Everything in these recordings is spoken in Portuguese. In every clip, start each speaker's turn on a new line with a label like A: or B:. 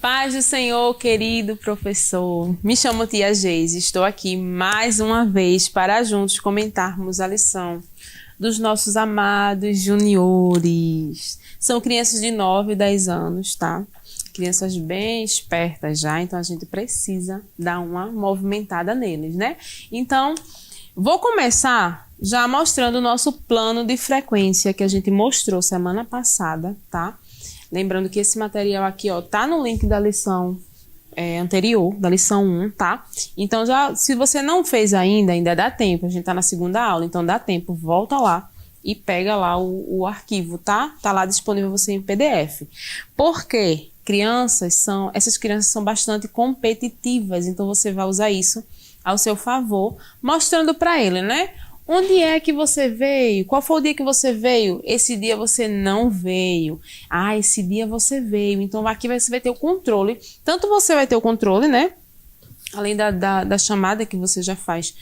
A: Paz do Senhor, querido professor. Me chamo Tia Geise. Estou aqui mais uma vez para juntos comentarmos a lição dos nossos amados juniores. São crianças de 9 e 10 anos, tá? Crianças bem espertas já, então a gente precisa dar uma movimentada neles, né? Então, vou começar já mostrando o nosso plano de frequência que a gente mostrou semana passada, tá? Lembrando que esse material aqui, ó, tá no link da lição anterior, da lição 1, tá? Então, já, se você não fez ainda dá tempo. A gente tá na segunda aula, então dá tempo. Volta lá e pega lá o arquivo, tá? Tá lá disponível você em PDF. Por quê? Essas crianças são bastante competitivas, então você vai usar isso ao seu favor, mostrando para ele, né? Onde é que você veio? Qual foi o dia que você veio? Esse dia você não veio. Ah, esse dia você veio. Então aqui você vai ter o controle. Tanto você vai ter o controle, né? Além da chamada que você já faz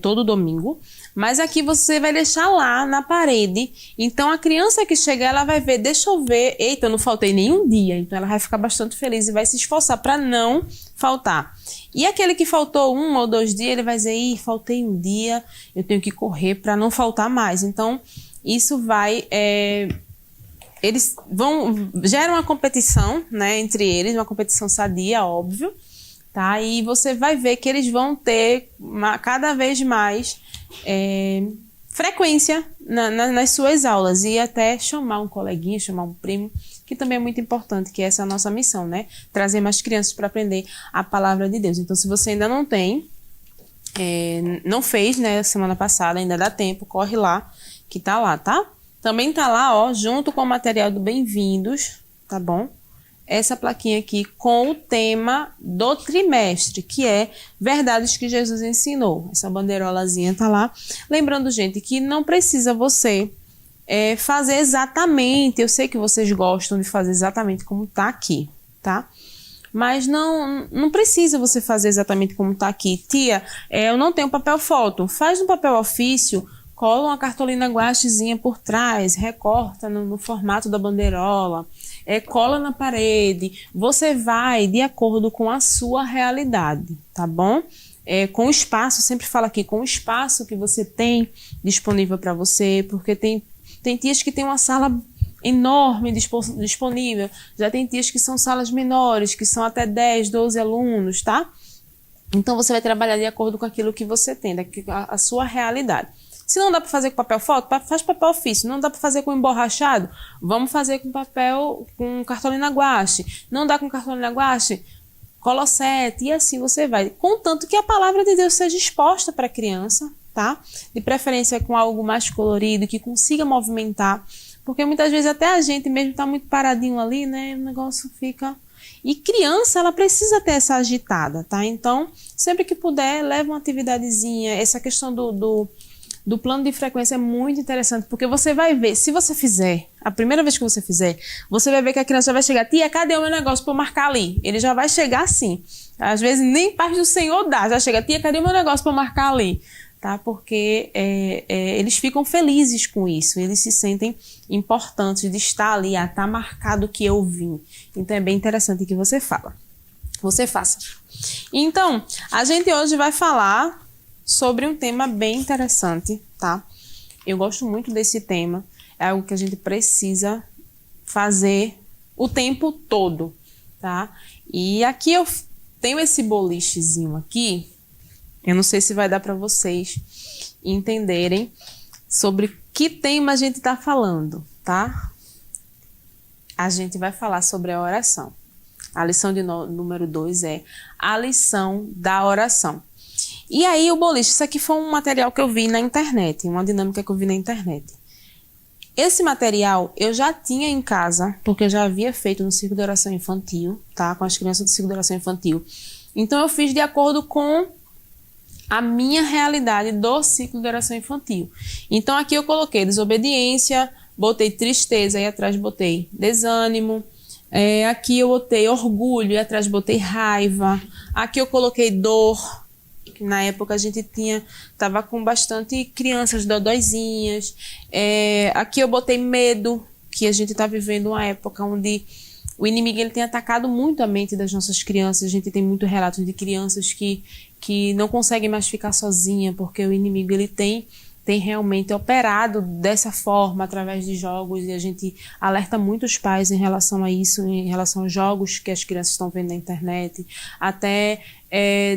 A: todo domingo. Mas aqui você vai deixar lá na parede. Então a criança que chegar, ela vai ver, deixa eu ver. Eita, eu não faltei nenhum dia. Então ela vai ficar bastante feliz e vai se esforçar para não faltar. E aquele que faltou 1 ou 2 dias, ele vai dizer, ih, faltei um dia, eu tenho que correr para não faltar mais. Então, isso vai... eles gera uma competição, né, entre eles, uma competição sadia, óbvio, tá? E você vai ver que eles vão ter cada vez mais frequência nas suas aulas e até chamar um coleguinha, chamar um primo, que também é muito importante, que essa é a nossa missão, né? Trazer mais crianças para aprender a palavra de Deus. Então, se você ainda não tem, não fez, né, semana passada, ainda dá tempo, corre lá, que tá lá, tá? Também tá lá, ó, junto com o material do Bem-vindos, tá bom? Essa plaquinha aqui com o tema do trimestre, que é Verdades que Jesus ensinou. Essa bandeirolazinha tá lá. Lembrando, gente, que não precisa você fazer exatamente, eu sei que vocês gostam de fazer exatamente como tá aqui, tá? Mas não precisa você fazer exatamente como tá aqui. Tia, eu não tenho papel foto. Faz um papel ofício, cola uma cartolina guachezinha por trás, recorta no formato da bandeirola, cola na parede. Você vai de acordo com a sua realidade, tá bom? Com o espaço, sempre falo aqui, com o espaço que você tem disponível para você, porque tem tias que tem uma sala enorme disponível, já tem tias que são salas menores, que são até 10, 12 alunos, tá? Então você vai trabalhar de acordo com aquilo que você tem, a sua realidade. Se não dá para fazer com papel foto, faz papel ofício. Não dá para fazer com emborrachado, vamos fazer com papel, com cartolina guache. Não dá com cartolina guache, colossete, e assim você vai. Contanto que a palavra de Deus seja exposta para a criança, tá? De preferência com algo mais colorido, que consiga movimentar. Porque muitas vezes até a gente mesmo está muito paradinho ali, né? O negócio fica... E criança, ela precisa ter essa agitada, tá? Então, sempre que puder, leva uma atividadezinha. Essa questão do plano de frequência é muito interessante, porque você vai ver, se você fizer, a primeira vez que você fizer, você vai ver que a criança já vai chegar, tia, cadê o meu negócio para eu marcar ali? Ele já vai chegar assim. Às vezes nem paz do Senhor dá, já chega, tia, cadê o meu negócio para eu marcar ali? Tá? Porque eles ficam felizes com isso, eles se sentem importantes de estar ali, tá marcado que eu vim. Então é bem interessante que você faça. Então, a gente hoje vai falar sobre um tema bem interessante, tá? Eu gosto muito desse tema, é algo que a gente precisa fazer o tempo todo, tá? E aqui eu tenho esse bolichezinho aqui, eu não sei se vai dar para vocês entenderem sobre que tema a gente está falando, tá? A gente vai falar sobre a oração. A lição número 2 é a lição da oração. E aí o boliche, isso aqui foi um material que eu vi na internet, uma dinâmica que eu vi na internet. Esse material eu já tinha em casa, porque eu já havia feito no ciclo de oração infantil, tá? Com as crianças do ciclo de oração infantil. Então eu fiz de acordo com a minha realidade do ciclo de oração infantil. Então aqui eu coloquei desobediência, botei tristeza, aí atrás botei desânimo, aqui eu botei orgulho, e atrás botei raiva, aqui eu coloquei dor, que na época a gente tava com bastante crianças dodóizinhas, aqui eu botei medo, que a gente tá vivendo uma época onde O inimigo ele tem atacado muito a mente das nossas crianças. A gente tem muito relatos de crianças que não conseguem mais ficar sozinha, porque o inimigo ele tem realmente operado dessa forma através de jogos, e a gente alerta muito os pais em relação a isso, em relação aos jogos que as crianças estão vendo na internet, até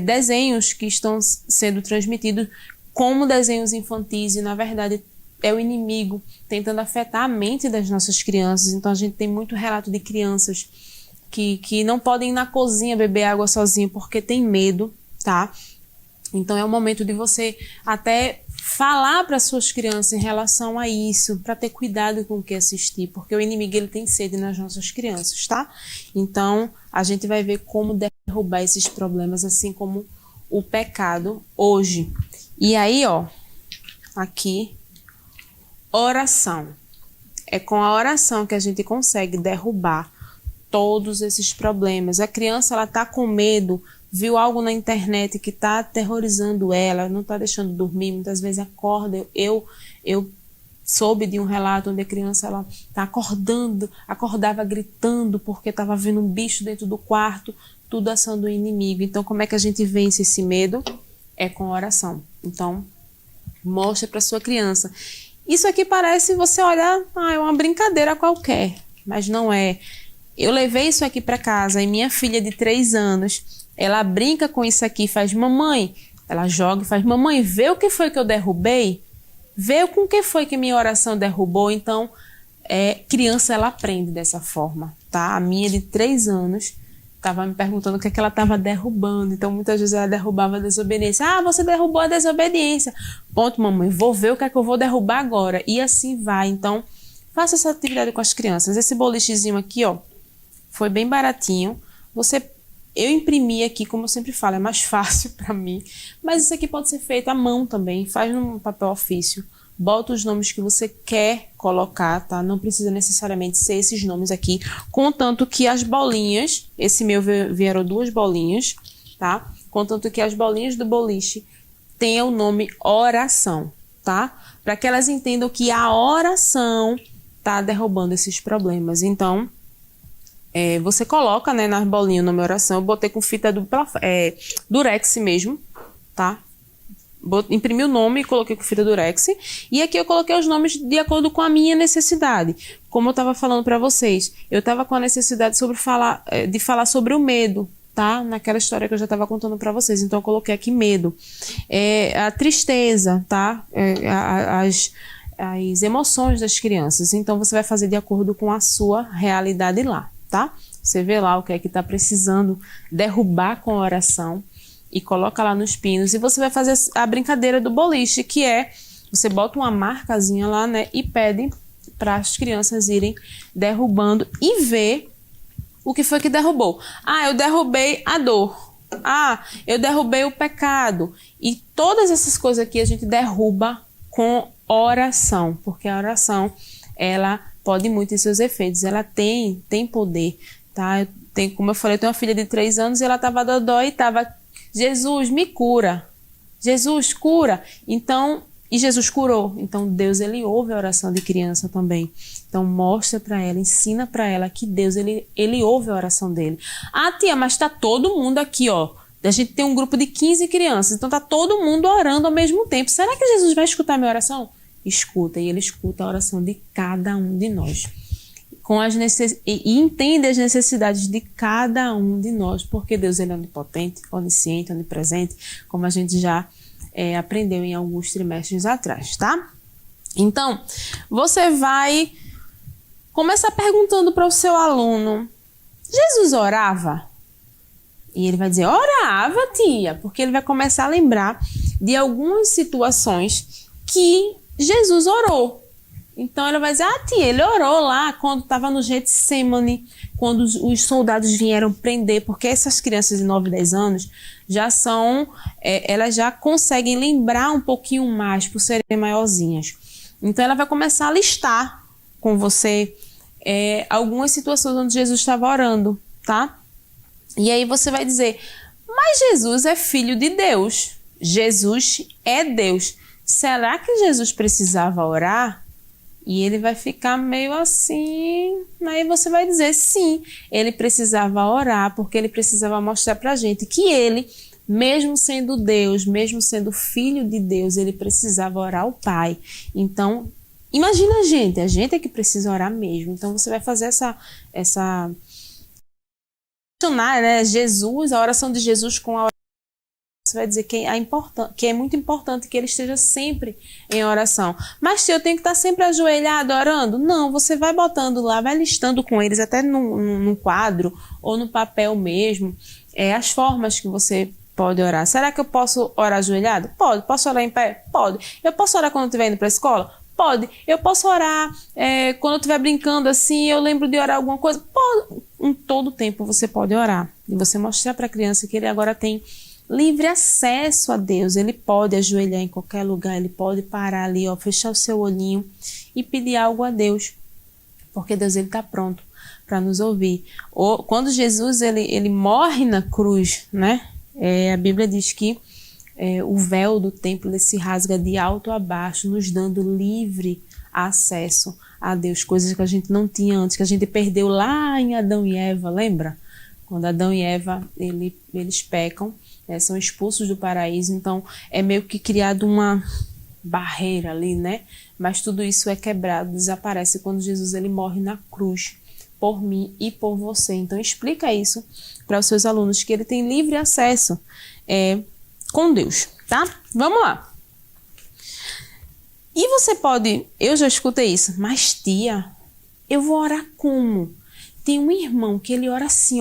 A: desenhos que estão sendo transmitidos como desenhos infantis, e na verdade é o inimigo tentando afetar a mente das nossas crianças. Então a gente tem muito relato de crianças que não podem ir na cozinha beber água sozinho porque tem medo, tá? Então é o momento de você até falar para suas crianças em relação a isso, para ter cuidado com o que assistir, porque o inimigo ele tem sede nas nossas crianças, tá? Então a gente vai ver como derrubar esses problemas, assim como o pecado hoje. E aí, ó, aqui, oração. É com a oração que a gente consegue derrubar todos esses problemas. A criança, ela tá com medo, viu algo na internet que tá aterrorizando ela, não tá deixando dormir, muitas vezes acorda. Eu soube de um relato onde a criança, ela tá acordava gritando porque tava vendo um bicho dentro do quarto, tudo ação do inimigo. Então, como é que a gente vence esse medo? É com oração. Então, mostra para sua criança. Isso aqui parece, você olhar, é uma brincadeira qualquer, mas não é. Eu levei isso aqui para casa e minha filha de 3 anos, ela brinca com isso aqui, faz mamãe, ela joga e faz mamãe, vê o que foi que eu derrubei? Vê com o que foi que minha oração derrubou? Então, criança, ela aprende dessa forma, tá? A minha de 3 anos estava me perguntando o que é que ela estava derrubando. Então, muitas vezes ela derrubava a desobediência. Ah, você derrubou a desobediência. Ponto, mamãe, vou ver o que é que eu vou derrubar agora. E assim vai. Então, faça essa atividade com as crianças. Esse bolichezinho aqui, ó, foi bem baratinho. Eu imprimi aqui, como eu sempre falo, é mais fácil para mim. Mas isso aqui pode ser feito à mão também. Faz num papel ofício. Bota os nomes que você quer colocar, tá? Não precisa necessariamente ser esses nomes aqui. Contanto que as bolinhas, esse meu vieram 2 bolinhas, tá? Contanto que as bolinhas do boliche tenham o nome oração, tá? Para que elas entendam que a oração tá derrubando esses problemas. Então, você coloca, né, nas bolinhas o nome oração. Eu botei com fita durex mesmo, tá? Imprimi o nome e coloquei com fita durex. E aqui eu coloquei os nomes de acordo com a minha necessidade. Como eu estava falando para vocês, eu estava com a necessidade de falar sobre o medo, tá? Naquela história que eu já estava contando para vocês. Então eu coloquei aqui medo. A tristeza, tá? As emoções das crianças. Então você vai fazer de acordo com a sua realidade lá, tá? Você vê lá o que é que está precisando derrubar com a oração e coloca lá nos pinos, e você vai fazer a brincadeira do boliche, que você bota uma marcazinha lá, né, e pede para as crianças irem derrubando e ver o que foi que derrubou. Eu derrubei a dor. Eu derrubei o pecado. E todas essas coisas aqui a gente derruba com oração, porque a oração, ela pode muito em seus efeitos, ela tem poder, tá? Como eu falei, eu tenho uma filha de 3 anos e ela estava dodó e estava: Jesus, me cura. Jesus, cura. Então, e Jesus curou. Então, Deus, ele ouve a oração de criança também. Então, mostra para ela, ensina para ela que Deus, ele ouve a oração dele. Tia, mas tá todo mundo aqui, ó. A gente tem um grupo de 15 crianças, então tá todo mundo orando ao mesmo tempo. Será que Jesus vai escutar a minha oração? Escuta, e ele escuta a oração de cada um de nós. E entende as necessidades de cada um de nós, porque Deus, ele é onipotente, onisciente, onipresente, como a gente já aprendeu em alguns trimestres atrás, tá? Então, você vai começar perguntando para o seu aluno: Jesus orava? E ele vai dizer: orava, tia, porque ele vai começar a lembrar de algumas situações que Jesus orou. Então, ele vai dizer: tia, ele orou lá quando estava no Getsemane, quando os soldados vieram prender, porque essas crianças de 9 e 10 anos já são, elas já conseguem lembrar um pouquinho mais por serem maiorzinhas. Então, ela vai começar a listar com você algumas situações onde Jesus estava orando, tá? E aí você vai dizer: mas Jesus é filho de Deus. Jesus é Deus. Será que Jesus precisava orar? E ele vai ficar meio assim, aí você vai dizer, sim, ele precisava orar, porque ele precisava mostrar pra gente que ele, mesmo sendo Deus, mesmo sendo filho de Deus, ele precisava orar ao Pai. Então, imagina a gente é que precisa orar mesmo. Então, você vai fazer essa né, Jesus, a oração de Jesus com a oração. Você vai dizer que é muito importante que ele esteja sempre em oração. Mas se eu tenho que estar sempre ajoelhado orando? Não, você vai botando lá, vai listando com eles, até num quadro ou no papel mesmo, as formas que você pode orar. Será que eu posso orar ajoelhado? Pode. Posso orar em pé? Pode. Eu posso orar quando eu estiver indo para a escola? Pode. Eu posso orar quando eu estiver brincando assim, eu lembro de orar alguma coisa? Pode. Em todo tempo você pode orar. E você mostrar para a criança que ele agora tem livre acesso a Deus. Ele pode ajoelhar em qualquer lugar, ele pode parar ali, fechar o seu olhinho e pedir algo a Deus, porque Deus está pronto para nos ouvir. Quando Jesus ele morre na cruz, né? A Bíblia diz que o véu do templo ele se rasga de alto a baixo, nos dando livre acesso a Deus, coisas que a gente não tinha antes, que a gente perdeu lá em Adão e Eva, lembra? Quando Adão e Eva eles pecam, são expulsos do paraíso, então é meio que criado uma barreira ali, né? Mas tudo isso é quebrado, desaparece quando Jesus ele morre na cruz por mim e por você. Então explica isso para os seus alunos, que ele tem livre acesso com Deus, tá? Vamos lá. E você pode, eu já escutei isso, mas tia, eu vou orar como? Tem um irmão que ele ora assim,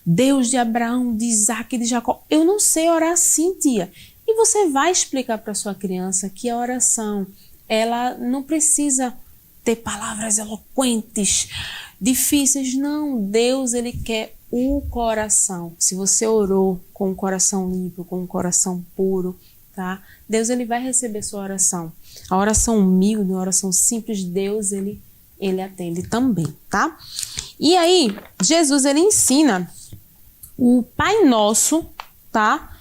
A: Deus de Abraão, de Isaac e de Jacó. Eu não sei orar assim, tia. E você vai explicar para sua criança que a oração, ela não precisa ter palavras eloquentes, difíceis. Não, Deus, ele quer o coração. Se você orou com o coração limpo, com o coração puro, tá? Deus, ele vai receber sua oração. A oração humilde, a oração simples, Deus, ele atende também, tá? E aí, Jesus, ele ensina o Pai Nosso, tá?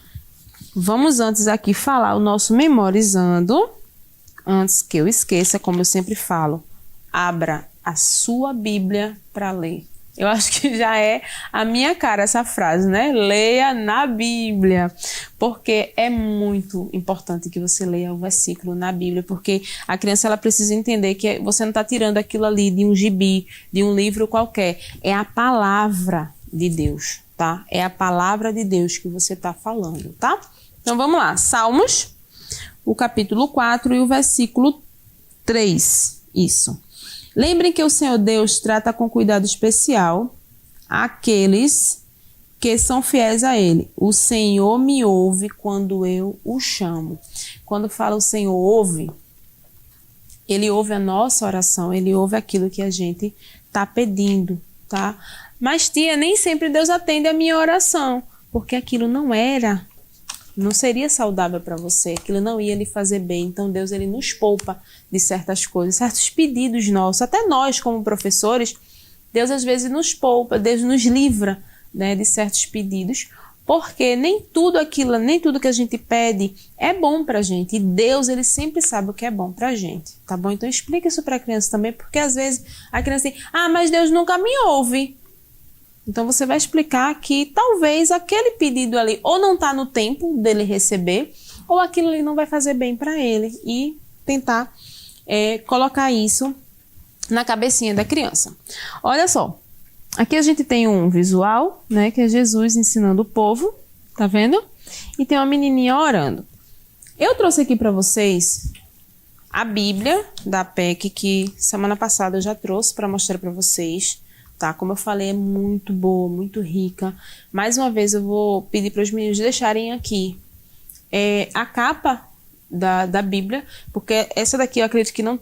A: Vamos antes aqui falar o nosso memorizando. Antes que eu esqueça, como eu sempre falo, abra a sua Bíblia para ler. Eu acho que já é a minha cara essa frase, né? Leia na Bíblia. Porque é muito importante que você leia o versículo na Bíblia, porque a criança ela precisa entender que você não está tirando aquilo ali de um gibi, de um livro qualquer. É a palavra de Deus, tá? É a palavra de Deus que você está falando, tá? Então vamos lá. Salmos, o capítulo 4 e o versículo 3. Isso. Lembrem que o Senhor Deus trata com cuidado especial aqueles que são fiéis a Ele. O Senhor me ouve quando eu o chamo. Quando fala o Senhor ouve, Ele ouve a nossa oração, Ele ouve aquilo que a gente está pedindo, tá? Mas, tia, nem sempre Deus atende a minha oração, porque aquilo não seria saudável para você, aquilo não ia lhe fazer bem. Então Deus ele nos poupa de certas coisas, certos pedidos nossos, até nós como professores, Deus às vezes nos poupa, Deus nos livra, né, de certos pedidos, porque nem tudo que a gente pede é bom pra gente, e Deus ele sempre sabe o que é bom pra gente, tá bom? Então explica isso pra criança também, porque às vezes a criança diz, mas Deus nunca me ouve. Então você vai explicar que talvez aquele pedido ali ou não está no tempo dele receber, ou aquilo ali não vai fazer bem para ele, e tentar colocar isso na cabecinha da criança. Olha só, aqui a gente tem um visual, né, que é Jesus ensinando o povo, tá vendo? E tem uma menininha orando. Eu trouxe aqui para vocês a Bíblia da PEC, que semana passada eu já trouxe para mostrar para vocês. Tá? Como eu falei, é muito boa, muito rica. Mais uma vez eu vou pedir para os meninos deixarem aqui a capa da Bíblia, porque essa daqui eu acredito que não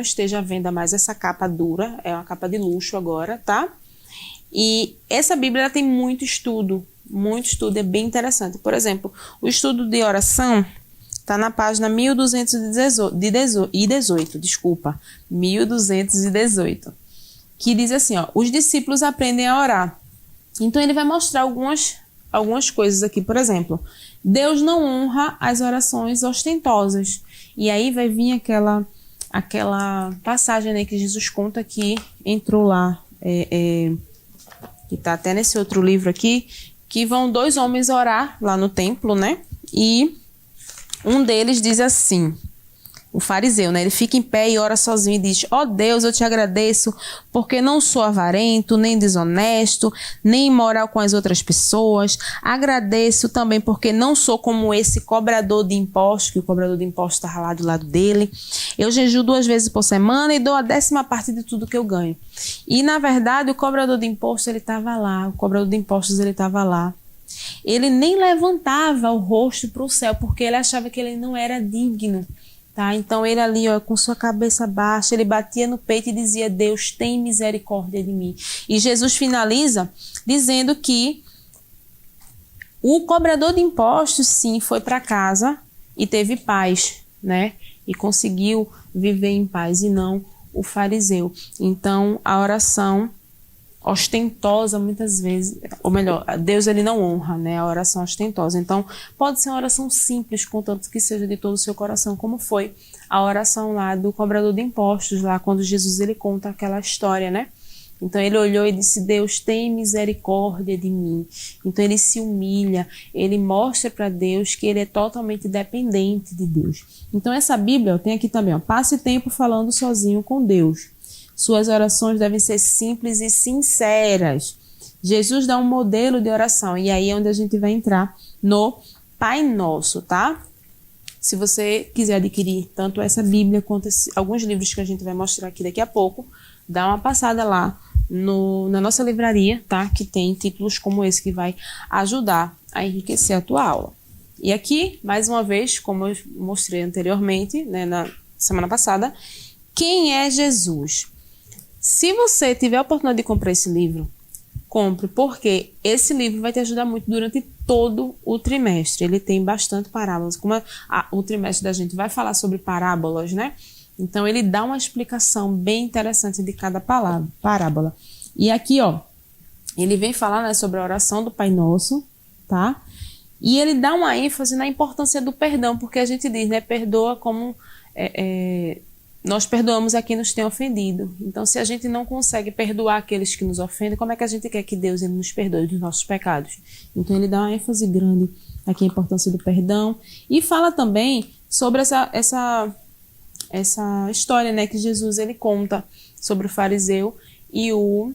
A: esteja à venda mais, essa capa dura, é uma capa de luxo agora, tá? E essa Bíblia ela tem muito estudo, é bem interessante. Por exemplo, o estudo de oração está na página 1218, desculpa, 1218. Que diz assim, os discípulos aprendem a orar. Então ele vai mostrar algumas coisas aqui. Por exemplo, Deus não honra as orações ostentosas. E aí vai vir aquela passagem, né, que Jesus conta que entrou lá, que está até nesse outro livro aqui, que vão 2 homens orar lá no templo, né? E um deles diz assim, o fariseu, né? Ele fica em pé e ora sozinho e diz: ó Deus, eu te agradeço porque não sou avarento, nem desonesto, nem imoral com as outras pessoas. Agradeço também porque não sou como esse cobrador de impostos, que o cobrador de impostos estava lá do lado dele. Eu jejuo 2 vezes por semana e dou a 10ª parte de tudo que eu ganho. E, na verdade, o cobrador de impostos, ele estava lá. Ele nem levantava o rosto para o céu, porque ele achava que ele não era digno. Tá? Então ele ali, ó, com sua cabeça baixa, ele batia no peito e dizia: Deus, tem misericórdia de mim. E Jesus finaliza dizendo que o cobrador de impostos, sim, foi para casa e teve paz, né? E conseguiu viver em paz, e não o fariseu. Então a oração ostentosa, muitas vezes, ou melhor, Deus, ele não honra, né, a oração ostentosa. Então pode ser uma oração simples, contanto que seja de todo o seu coração, como foi a oração lá do cobrador de impostos, lá quando Jesus, ele conta aquela história, né? Então ele olhou e disse: Deus, tem misericórdia de mim. Então ele se humilha, ele mostra para Deus que ele é totalmente dependente de Deus. Então essa Bíblia, tem aqui também, ó, passe tempo falando sozinho com Deus. Suas orações devem ser simples e sinceras. Jesus dá um modelo de oração, e aí é onde a gente vai entrar no Pai Nosso, tá? Se você quiser adquirir tanto essa Bíblia quanto alguns livros que a gente vai mostrar aqui daqui a pouco, dá uma passada lá na nossa livraria, tá? Que tem títulos como esse que vai ajudar a enriquecer a tua aula. E aqui, mais uma vez, como eu mostrei anteriormente, né, na semana passada, quem é Jesus? Se você tiver a oportunidade de comprar esse livro, compre, porque esse livro vai te ajudar muito durante todo o trimestre. Ele tem bastante parábolas. Como o trimestre da gente vai falar sobre parábolas, né? Então, ele dá uma explicação bem interessante de cada parábola. E aqui, ó, ele vem falar, né, sobre a oração do Pai Nosso, tá? E ele dá uma ênfase na importância do perdão, porque a gente diz, né, perdoa como... nós perdoamos a quem nos tem ofendido. Então, se a gente não consegue perdoar aqueles que nos ofendem, como é que a gente quer que Deus, ele nos perdoe dos nossos pecados? Então, ele dá uma ênfase grande aqui, a importância do perdão. E fala também sobre essa história, né, que Jesus, ele conta sobre o fariseu e o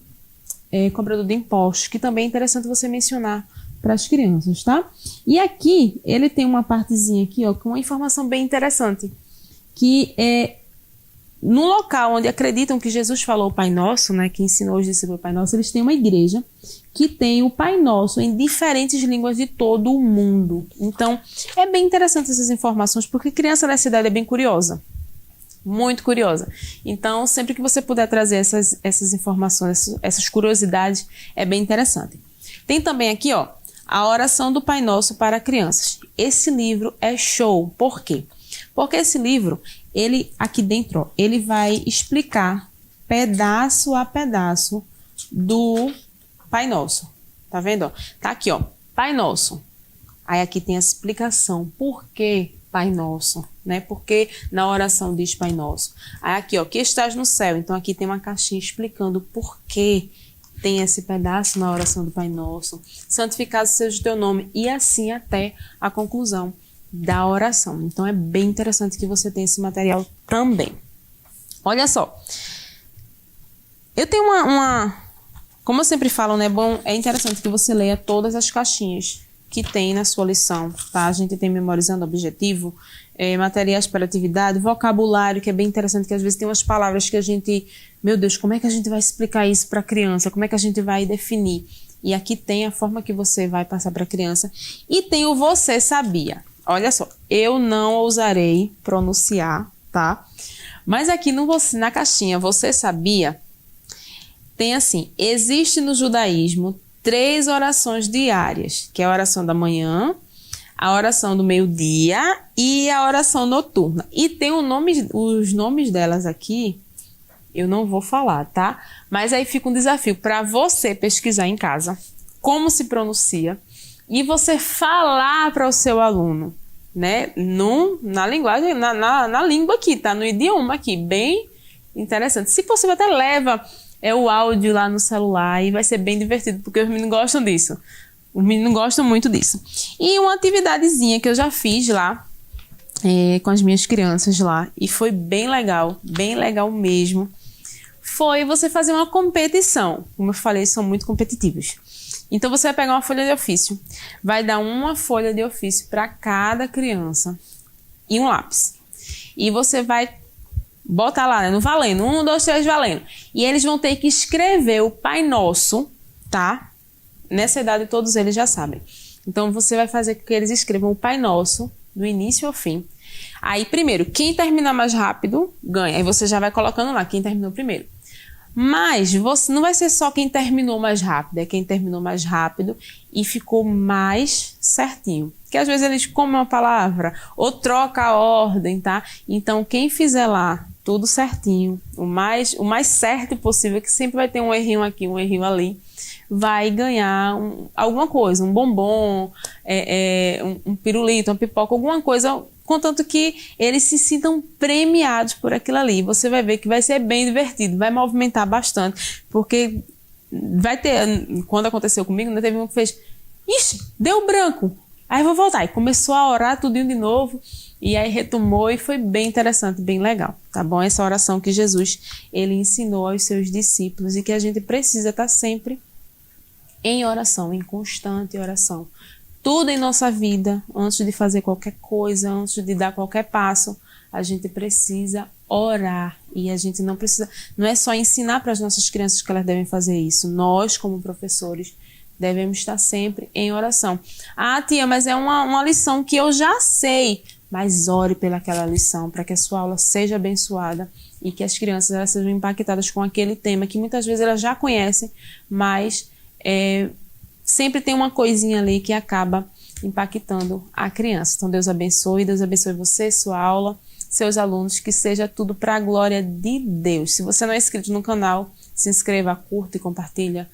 A: cobrador de impostos, que também é interessante você mencionar para as crianças, tá? E aqui, ele tem uma partezinha aqui, ó, com uma informação bem interessante, que é no local onde acreditam que Jesus falou o Pai Nosso, né, que ensinou os discípulos o Pai Nosso, eles têm uma igreja que tem o Pai Nosso em diferentes línguas de todo o mundo. Então, é bem interessante essas informações, porque criança nessa idade é bem curiosa. Muito curiosa. Então, sempre que você puder trazer essas informações, essas curiosidades, é bem interessante. Tem também aqui, ó, a oração do Pai Nosso para crianças. Esse livro é show. Por quê? Porque esse livro, ele aqui dentro, ó, ele vai explicar pedaço a pedaço do Pai Nosso. Tá vendo? Ó? Tá aqui, ó, Pai Nosso. Aí aqui tem a explicação. Por que Pai Nosso? Né? Porque na oração diz Pai Nosso. Aí aqui, ó, que estás no céu. Então aqui tem uma caixinha explicando por que tem esse pedaço na oração do Pai Nosso. Santificado seja o teu nome. E assim até a conclusão da oração. Então é bem interessante que você tenha esse material também. Olha só. Eu tenho como eu sempre falo, né? Bom, é interessante que você leia todas as caixinhas que tem na sua lição, tá? A gente tem memorizando objetivo, materiais para atividade, vocabulário, que é bem interessante, que às vezes tem umas palavras que a gente, meu Deus, como é que a gente vai explicar isso para a criança? Como é que a gente vai definir? E aqui tem a forma que você vai passar para a criança. E tem o Você Sabia. Olha só, eu não ousarei pronunciar, tá? Mas aqui na caixinha Você Sabia, tem assim: existe no judaísmo 3 orações diárias, que é a oração da manhã, a oração do meio-dia e a oração noturna. E tem os nomes delas aqui, eu não vou falar, tá? Mas aí fica um desafio para você pesquisar em casa como se pronuncia e você falar para o seu aluno, né? Na linguagem, na língua aqui, tá? No idioma aqui, bem interessante. Se possível, até leva o áudio lá no celular e vai ser bem divertido, porque os meninos gostam disso. Os meninos gostam muito disso. E uma atividadezinha que eu já fiz lá, com as minhas crianças lá, e foi bem legal mesmo, foi você fazer uma competição. Como eu falei, são muito competitivos. Então, você vai pegar uma folha de ofício, vai dar uma folha de ofício para cada criança e um lápis. E você vai botar lá, né, no valendo, 1, 2, 3, valendo. E eles vão ter que escrever o Pai Nosso, tá? Nessa idade, todos eles já sabem. Então, você vai fazer com que eles escrevam o Pai Nosso, do início ao fim. Aí, primeiro, quem terminar mais rápido, ganha. Aí você já vai colocando lá, quem terminou primeiro. Mas você não vai ser só quem terminou mais rápido, é quem terminou mais rápido e ficou mais certinho. Porque às vezes eles comem uma palavra ou troca a ordem, tá? Então, quem fizer lá tudo certinho, o mais certo possível, que sempre vai ter um errinho aqui, um errinho ali, vai ganhar alguma coisa, um bombom, um pirulito, uma pipoca, alguma coisa, contanto que eles se sintam premiados por aquilo ali. Você vai ver que vai ser bem divertido, vai movimentar bastante, porque vai ter, quando aconteceu comigo, né, teve um que fez, ixi, deu branco, aí eu vou voltar, e começou a orar tudinho de novo, e aí retomou, e foi bem interessante, bem legal, tá bom? Essa oração que Jesus, ele ensinou aos seus discípulos, e que a gente precisa estar sempre em oração, em constante oração. Tudo em nossa vida, antes de fazer qualquer coisa, antes de dar qualquer passo, a gente precisa orar. E a gente não é só ensinar para as nossas crianças que elas devem fazer isso. Nós, como professores, devemos estar sempre em oração. Ah, tia, mas é uma lição que eu já sei. Mas ore pelaquela lição, para que a sua aula seja abençoada e que as crianças elas sejam impactadas com aquele tema que muitas vezes elas já conhecem, mas sempre tem uma coisinha ali que acaba impactando a criança. Então, Deus abençoe você, sua aula, seus alunos, que seja tudo para a glória de Deus. Se você não é inscrito no canal, se inscreva, curta e compartilha,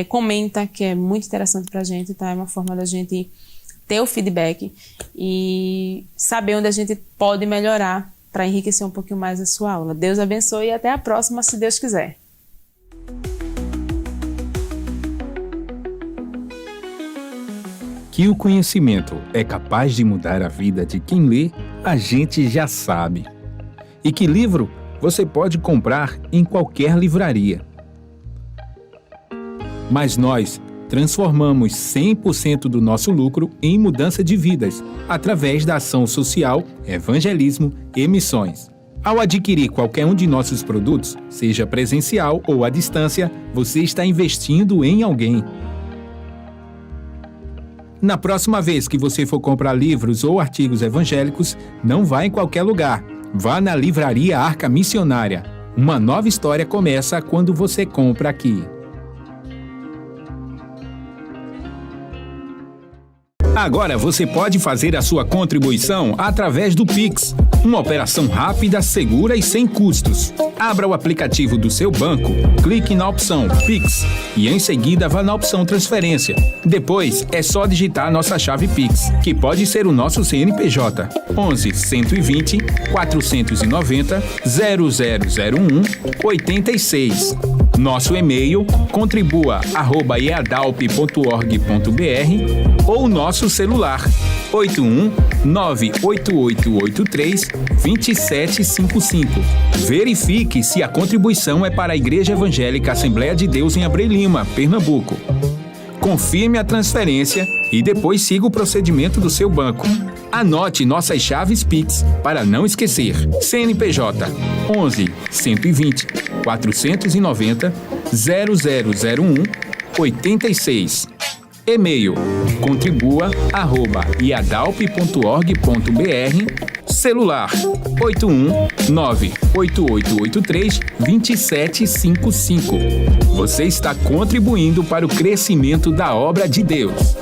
A: comenta, que é muito interessante para a gente, tá? É uma forma da gente ter o feedback e saber onde a gente pode melhorar para enriquecer um pouquinho mais a sua aula. Deus abençoe e até a próxima, se Deus quiser.
B: Que o conhecimento é capaz de mudar a vida de quem lê, a gente já sabe. E que livro você pode comprar em qualquer livraria. Mas nós transformamos 100% do nosso lucro em mudança de vidas, através da ação social, evangelismo e missões. Ao adquirir qualquer um de nossos produtos, seja presencial ou à distância, você está investindo em alguém. Na próxima vez que você for comprar livros ou artigos evangélicos, não vá em qualquer lugar. Vá na Livraria Arca Missionária. Uma nova história começa quando você compra aqui. Agora você pode fazer a sua contribuição através do Pix. Uma operação rápida, segura e sem custos. Abra o aplicativo do seu banco, clique na opção Pix e em seguida vá na opção Transferência. Depois é só digitar nossa chave Pix, que pode ser o nosso CNPJ 11 120 490 0001 86. Nosso e-mail contribua@eadalp.org.br ou nosso celular 81 98883 2755. Verifique se a contribuição é para a Igreja Evangélica Assembleia de Deus em Abreu Lima, Pernambuco. Confirme a transferência e depois siga o procedimento do seu banco. Anote nossas chaves Pix para não esquecer. CNPJ 11 120 490 0001 86. E-mail contribua@iadalp.org.br. Celular 81 98883 2755. Você está contribuindo para o crescimento da obra de Deus.